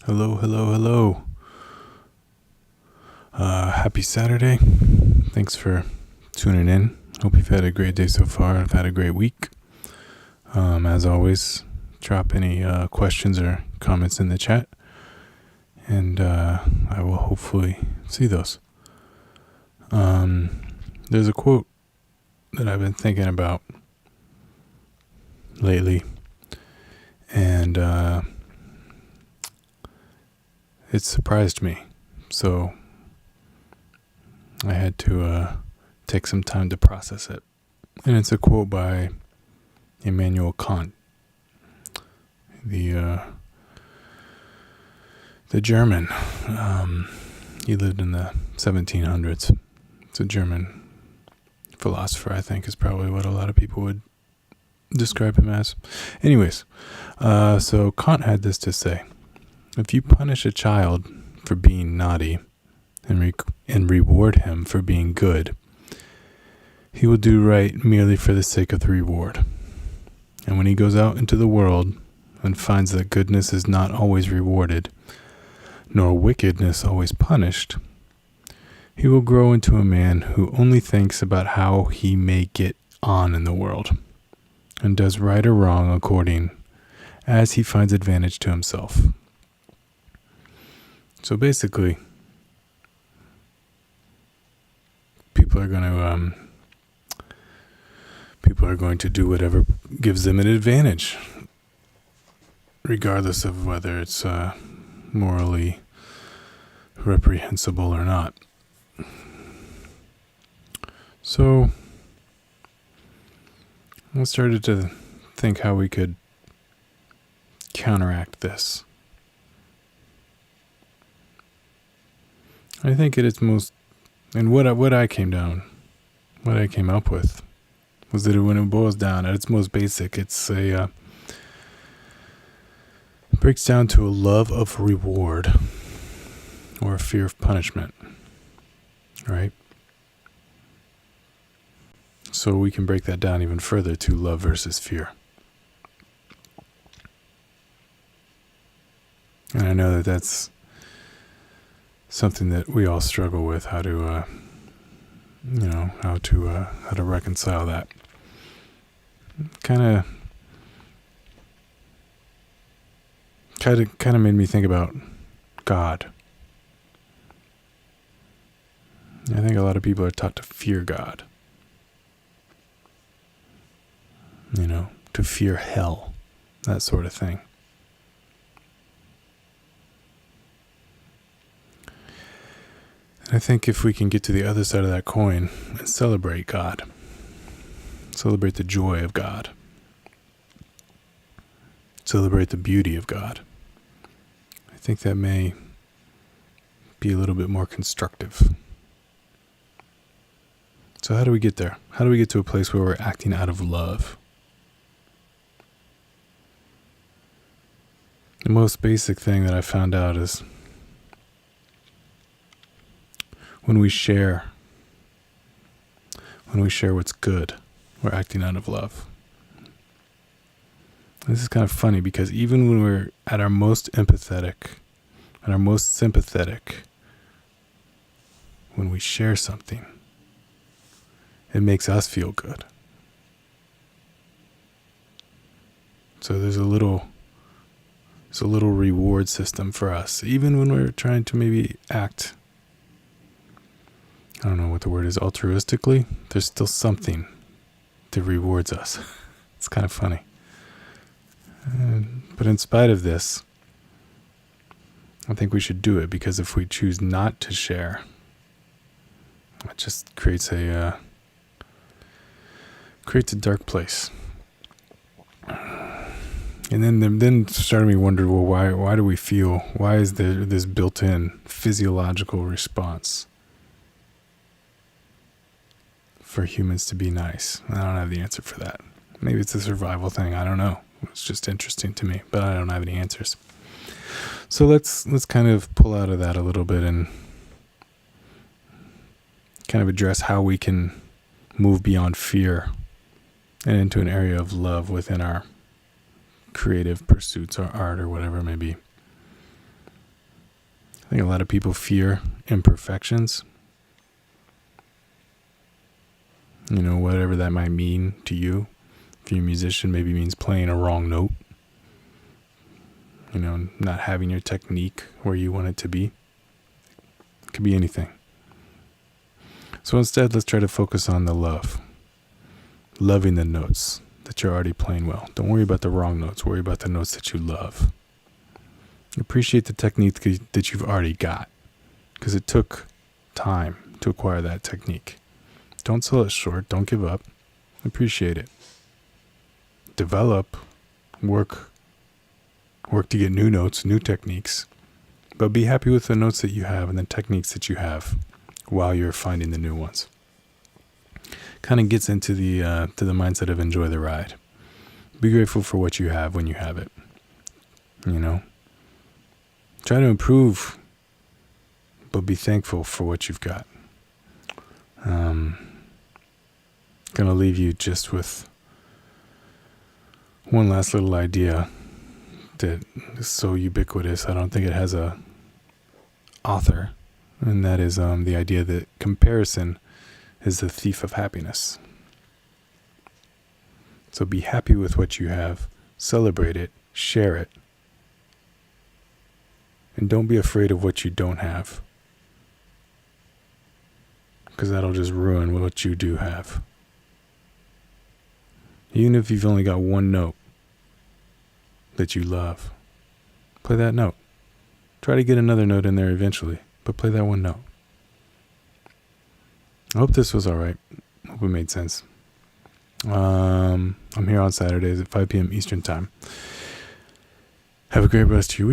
Hello, hello, hello. Happy Saturday. Thanks for tuning in. Hope you've had a great day so far. I've had a great week. As always, drop any questions or comments in the chat, and I will hopefully see those. There's a quote that I've been thinking about lately, and it surprised me. So I had to take some time to process it. And it's a quote by Immanuel Kant, the German. He lived in the 1700s. It's a German philosopher, I think, is probably what a lot of people would describe him as. Anyways, so Kant had this to say: if you punish a child for being naughty and reward him for being good, he will do right merely for the sake of the reward. And when he goes out into the world and finds that goodness is not always rewarded, nor wickedness always punished, he will grow into a man who only thinks about how he may get on in the world, and does right or wrong according as he finds advantage to himself. So basically, people are going to do whatever gives them an advantage, regardless of whether it's morally reprehensible or not. So I started to think how we could counteract this. I think at its most, and what I came up with was that when it boils down at its most basic, it's it breaks down to a love of reward or a fear of punishment, right? So we can break that down even further to love versus fear. And I know that that's something that we all struggle with, how to reconcile that. Kind of made me think about God. I think a lot of people are taught to fear God. To fear hell, that sort of thing. I think if we can get to the other side of that coin and celebrate God, celebrate the joy of God, celebrate the beauty of God, I think that may be a little bit more constructive. So how do we get there? How do we get to a place where we're acting out of love? The most basic thing that I found out is when we share what's good, we're acting out of love. This is kind of funny because even when we're at our most empathetic and our most sympathetic, when we share something, it makes us feel good. So there's a little reward system for us, even when we're trying to maybe act, I don't know what the word is, altruistically. There's still something that rewards us. It's kind of funny. But in spite of this, I think we should do it, because if we choose not to share, it just creates a dark place. And then started me wonder, well, why do we feel? Why is there this built-in physiological response for humans to be nice? I don't have the answer for that. Maybe it's a survival thing. I don't know. It's just interesting to me, but I don't have any answers. So let's kind of pull out of that a little bit and kind of address how we can move beyond fear and into an area of love within our creative pursuits or art or whatever it may be. think a lot of people fear imperfections. Whatever that might mean to you. If you're a musician, maybe it means playing a wrong note. Not having your technique where you want it to be. It could be anything. So instead, let's try to focus on the love. Loving the notes that you're already playing well. Don't worry about the wrong notes. Worry about the notes that you love. Appreciate the technique that you've already got, because it took time to acquire that technique. Don't sell it short. Don't give up. Appreciate it. Develop. Work to get new notes, new techniques. But be happy with the notes that you have and the techniques that you have while you're finding the new ones. Kind of gets into the mindset of enjoy the ride. Be grateful for what you have when you have it. Try to improve, but be thankful for what you've got. Gonna leave you just with one last little idea that is so ubiquitous. I don't think it has a author, and that is the idea that comparison is the thief of happiness. So be happy with what you have, celebrate it, share it, and don't be afraid of what you don't have, because that'll just ruin what you do have. Even if you've only got one note that you love, play that note. Try to get another note in there eventually, but play that one note. I hope this was all right. Hope it made sense. I'm here on Saturdays at 5 p.m. Eastern Time. Have a great rest of your week.